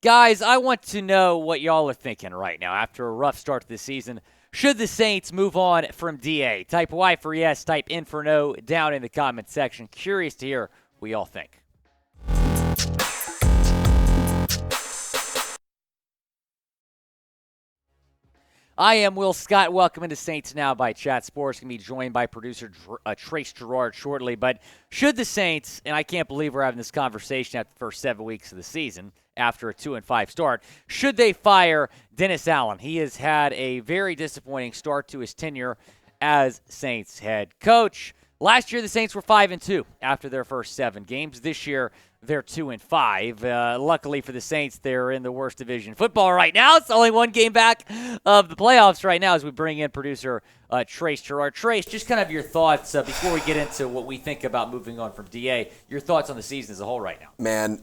Guys, I want to know what y'all are thinking right now after a rough start to the season. Should the Saints move on from DA? Type Y for yes, type N for no down in the comment section. Curious to hear what y'all think. I am Will Scott. Welcome into Saints Now by Chat Sports. Going to be joined by producer Trace Gerard shortly. But should the Saints, and I can't believe we're having this conversation after the first 7 weeks of the season, after a 2-5 start, should they fire Dennis Allen? He has had a very disappointing start to his tenure as Saints head coach. Last year, the Saints were 5-2 after their first 7 games. This year, they're 2-5. Luckily for the Saints, they're in the worst division in football right now. It's only 1 game back of the playoffs right now as we bring in producer Trace Gerard. Trace, just kind of your thoughts before we get into what we think about moving on from DA. Your thoughts on the season as a whole right now? Man,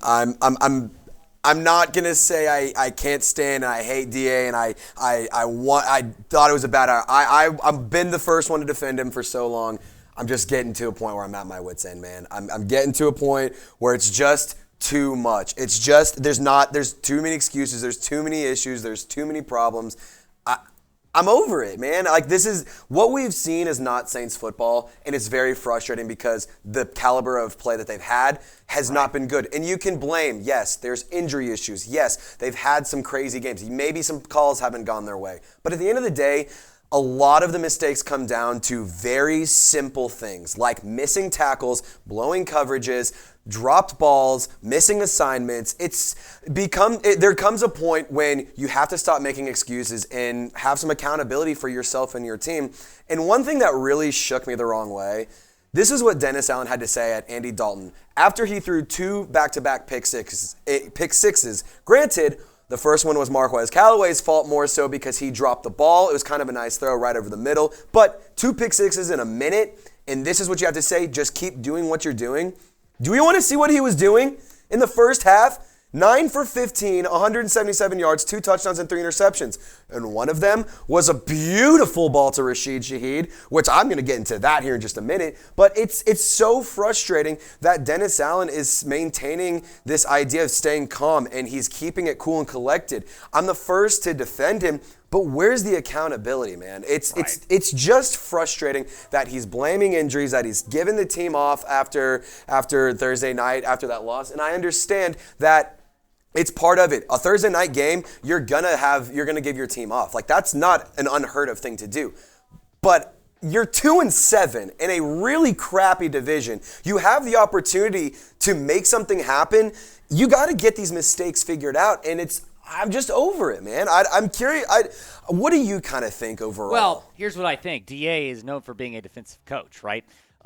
I'm not gonna say I can't stand and I hate DA and I thought it was a bad hire. I've been the first one to defend him for so long. I'm just getting to a point where I'm at my wit's end, man. I'm getting to a point where it's just too much. It's just there's too many excuses, there's too many issues, there's too many problems. I'm over it, man. Like, this is what we've seen is not Saints football, and it's very frustrating because the caliber of play that they've had has not been good. And you can blame, yes, there's injury issues. Yes, they've had some crazy games. Maybe some calls haven't gone their way. But at the end of the day, a lot of the mistakes come down to very simple things like missing tackles, blowing coverages, dropped balls, missing assignments. There comes a point when you have to stop making excuses and have some accountability for yourself and your team. And one thing that really shook me the wrong way, this is what Dennis Allen had to say at Andy Dalton after he threw 2 back-to-back pick sixes. Granted, the first one was Marquez Callaway's fault more so because he dropped the ball. It was kind of a nice throw right over the middle. But 2 pick sixes in a minute, and this is what you have to say, just keep doing what you're doing. Do we want to see what he was doing in the first half? 9 for 15, 177 yards, 2 touchdowns, and 3 interceptions. And one of them was a beautiful ball to Rashid Shaheed, which I'm going to get into that here in just a minute. But it's so frustrating that Dennis Allen is maintaining this idea of staying calm, and he's keeping it cool and collected. I'm the first to defend him, but where's the accountability, man? It's just frustrating that he's blaming injuries, that he's given the team off after Thursday night, after that loss. And I understand that it's part of it. A Thursday night game, you're gonna give your team off. Like, that's not an unheard of thing to do. But you're 2-7 in a really crappy division. You have the opportunity to make something happen. You got to get these mistakes figured out, and I'm just over it, man. I'm curious. What do you kind of think overall? Well, here's what I think. DA is known for being a defensive coach, right?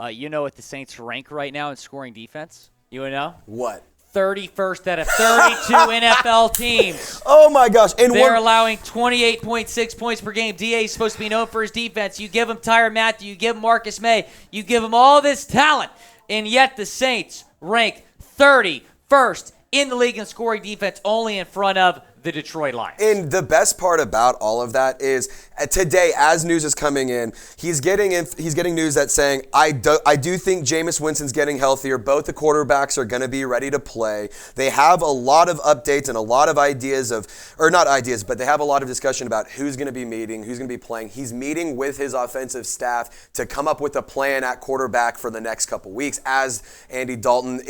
You know what the Saints rank right now in scoring defense? You know? What? 31st out of 32 NFL teams. Oh, my gosh. And they're allowing 28.6 points per game. DA is supposed to be known for his defense. You give him Tyrann Mathieu. You give him Marcus May. You give him all this talent. And yet the Saints rank 31st in the league in scoring defense, only in front of the Detroit Lions. And the best part about all of that is today, as news is coming in, he's getting news that's saying, I do think Jameis Winston's getting healthier. Both the quarterbacks are going to be ready to play. They have a lot of updates and a lot of but they have a lot of discussion about who's going to be meeting, who's going to be playing. He's meeting with his offensive staff to come up with a plan at quarterback for the next couple weeks, as Andy Dalton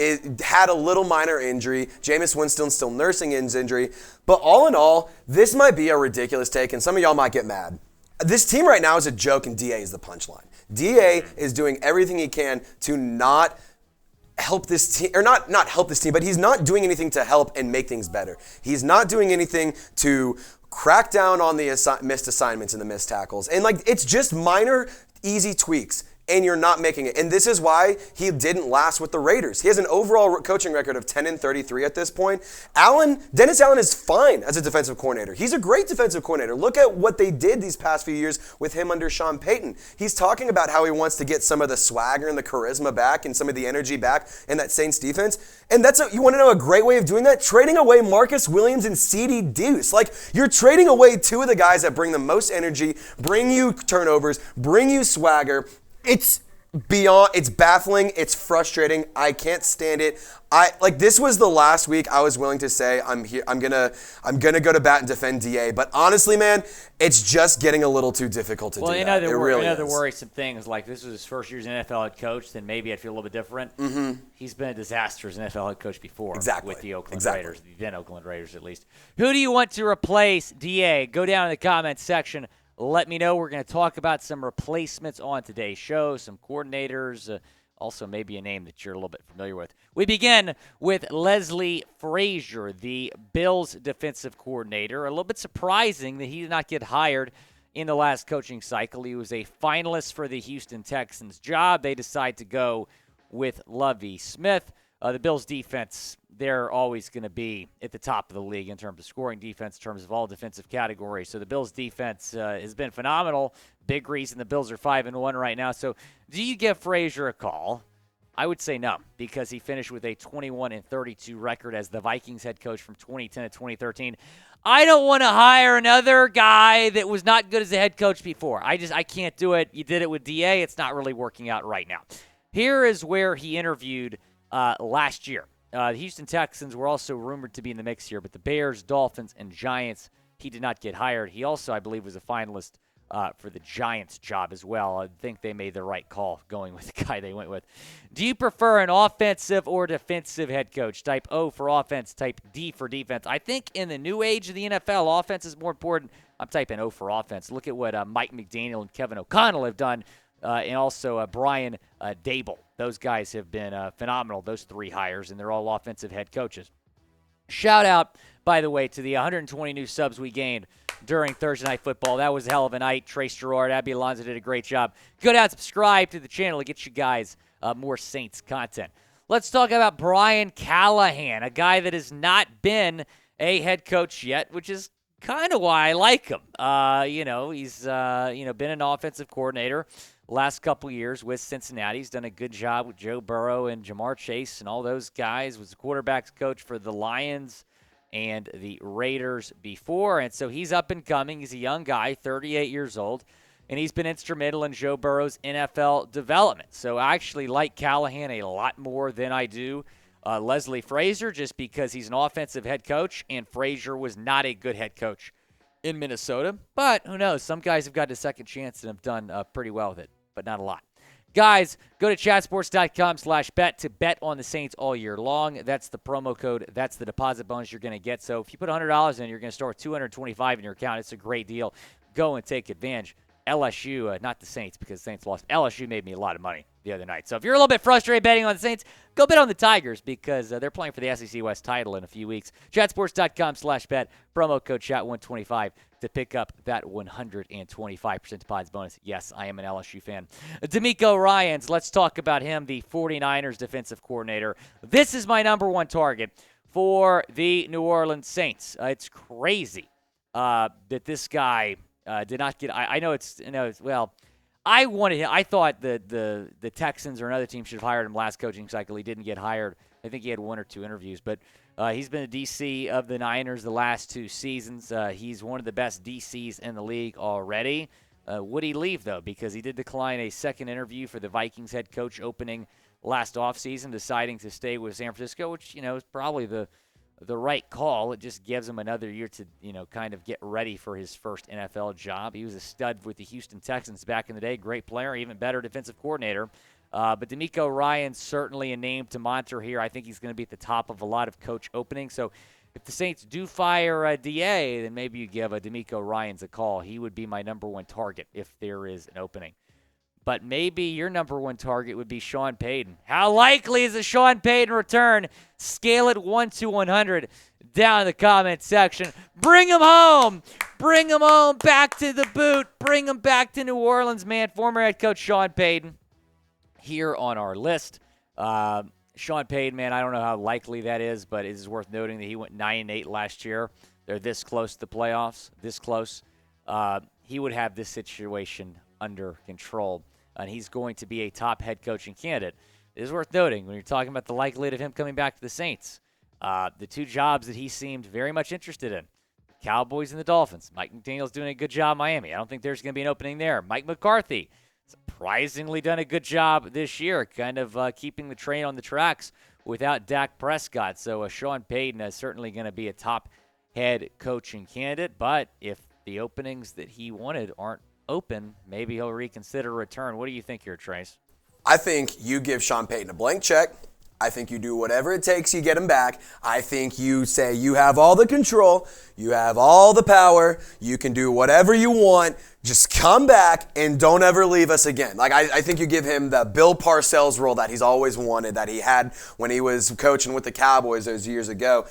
had a little minor injury. Jameis Winston's still nursing his injury. But all in all, this might be a ridiculous take, and some of y'all might get mad. This team right now is a joke, and DA is the punchline. DA is doing everything he can to not help this team, or not help this team, but he's not doing anything to help and make things better. He's not doing anything to crack down on the missed assignments and the missed tackles. And it's just minor, easy tweaks. And you're not making it. And this is why he didn't last with the Raiders. He has an overall coaching record of 10-33 at this point. Dennis Allen is fine as a defensive coordinator. He's a great defensive coordinator. Look at what they did these past few years with him under Sean Payton. He's talking about how he wants to get some of the swagger and the charisma back and some of the energy back in that Saints defense. And you want to know a great way of doing that? Trading away Marcus Williams and C.D. Deuce. You're trading away 2 of the guys that bring the most energy, bring you turnovers, bring you swagger. It's baffling. It's frustrating. I can't stand it. This was the last week I was willing to say I'm here. I'm gonna go to bat and defend DA. But honestly, man, it's just getting a little too difficult to do that. It really is. Worrisome thing is like this was his first year as an NFL head coach. Then maybe I'd feel a little bit different. Mm-hmm. He's been a disaster as an NFL head coach before. Exactly. With the Oakland Raiders, the then Oakland Raiders at least. Who do you want to replace DA? Go down in the comments section. Let me know. We're going to talk about some replacements on today's show, some coordinators, also maybe a name that you're a little bit familiar with. We begin with Leslie Frazier, the Bills defensive coordinator. A little bit surprising that he did not get hired in the last coaching cycle. He was a finalist for the Houston Texans job. They decide to go with Lovie Smith. The Bills' defense, they're always going to be at the top of the league in terms of scoring defense, in terms of all defensive categories. So the Bills' defense has been phenomenal. Big reason the Bills are 5-1 right now. So do you give Frazier a call? I would say no, because he finished with a 21-32 record as the Vikings head coach from 2010 to 2013. I don't want to hire another guy that was not good as a head coach before. I can't do it. You did it with DA. It's not really working out right now. Here is where he interviewed last year. The Houston Texans were also rumored to be in the mix here, but the Bears, Dolphins, and Giants, he did not get hired. He also, I believe, was a finalist for the Giants job as well. I think they made the right call going with the guy they went with. Do you prefer an offensive or defensive head coach? Type O for offense, type D for defense. I think in the new age of the NFL, offense is more important. I'm typing O for offense. Look at what Mike McDaniel and Kevin O'Connell have done. And also Brian Dable. Those guys have been phenomenal, those three hires, and they're all offensive head coaches. Shout out, by the way, to the 120 new subs we gained during Thursday Night Football. That was a hell of a night. Trace Gerard, Abby Alonso did a great job. Go down and subscribe to the channel to get you guys more Saints content. Let's talk about Brian Callahan, a guy that has not been a head coach yet, which is kind of why I like him. He's been an offensive coordinator last couple years with Cincinnati. He's done a good job with Joe Burrow and Jamar Chase and all those guys. Was the quarterbacks coach for the Lions and the Raiders before. And so he's up and coming. He's a young guy, 38 years old, and he's been instrumental in Joe Burrow's NFL development. So I actually like Callahan a lot more than I do Leslie Frazier, just because he's an offensive head coach, and Frazier was not a good head coach in Minnesota. But who knows? Some guys have got a second chance and have done pretty well with it, but not a lot. Guys, go to chatsports.com/bet to bet on the Saints all year long. That's the promo code. That's the deposit bonus you're going to get. So if you put $100 in, you're going to start with $225 in your account. It's a great deal. Go and take advantage. LSU, not the Saints, because the Saints lost. LSU made me a lot of money the other night. So if you're a little bit frustrated betting on the Saints, go bet on the Tigers, because they're playing for the SEC West title in a few weeks. Chatsports.com/bet, promo code chat125 to pick up that 125% deposit bonus. Yes, I am an LSU fan. Demeco Ryans, let's talk about him, the 49ers defensive coordinator. This is my number one target for the New Orleans Saints. It's crazy that this guy did not get. I know it's well. I wanted him. I thought the Texans or another team should have hired him last coaching cycle. He didn't get hired. I think he had one or two interviews, but he's been a DC of the Niners the last two seasons. He's one of the best DCs in the league already. Would he leave, though? Because he did decline a second interview for the Vikings head coach opening last offseason, deciding to stay with San Francisco, which, is probably the right call. It just gives him another year to, kind of get ready for his first NFL job. He was a stud with the Houston Texans back in the day. Great player, even better defensive coordinator. But Demico Ryan, certainly a name to monitor here. I think he's going to be at the top of a lot of coach openings. So if the Saints do fire a DA, then maybe you give Demico Ryans a call. He would be my number one target if there is an opening. But maybe your number one target would be Sean Payton. How likely is a Sean Payton return? Scale it 1 to 100 down in the comment section. Bring him home. Bring him home. Back to the boot. Bring him back to New Orleans, man. Former head coach Sean Payton here on our list. Sean Payton, man, I don't know how likely that is, but it is worth noting that he went 9-8 last year. They're this close to the playoffs, this close. He would have this situation under control, and he's going to be a top head coaching candidate. It is worth noting when you're talking about the likelihood of him coming back to the Saints. The two jobs that he seemed very much interested in, the Cowboys and the Dolphins. Mike McDaniel's doing a good job in Miami. I don't think there's going to be an opening there. Mike McCarthy, surprisingly done a good job this year, kind of keeping the train on the tracks without Dak Prescott. So Sean Payton is certainly going to be a top head coaching candidate, but if the openings that he wanted aren't open, maybe he'll reconsider a return. What do you think here, Trace? I think you give Sean Payton a blank check. I think you do whatever it takes, you get him back. I think you say you have all the control, you have all the power, you can do whatever you want. Just come back and don't ever leave us again. Like I think you give him the Bill Parcells role that he's always wanted, that he had when he was coaching with the Cowboys those years ago.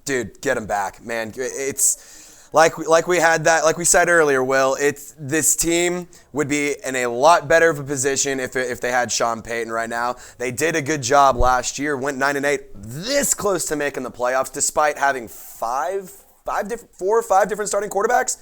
Dude, get him back, man. It's like we had that, like we said earlier, Will. This team would be in a lot better of a position if they had Sean Payton right now. They did a good job last year, went 9-8, this close to making the playoffs, despite having four or five different starting quarterbacks.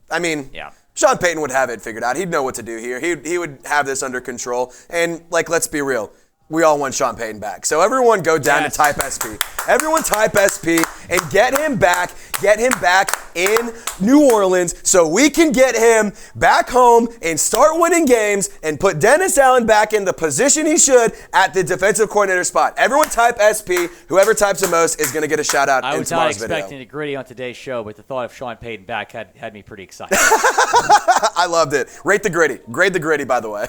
I mean, yeah. Sean Payton would have it figured out. He'd know what to do here. He would have this under control. And let's be real. We all want Sean Payton back. So everyone go down to Type SP. Everyone type SP and get him back. Get him back in New Orleans so we can get him back home and start winning games and put Dennis Allen back in the position he should at the defensive coordinator spot. Everyone type SP. Whoever types the most is going to get a shout out in tomorrow's video. I was not expecting the gritty on today's show, but the thought of Sean Payton back had me pretty excited. I loved it. Rate the gritty. Grade the gritty, by the way.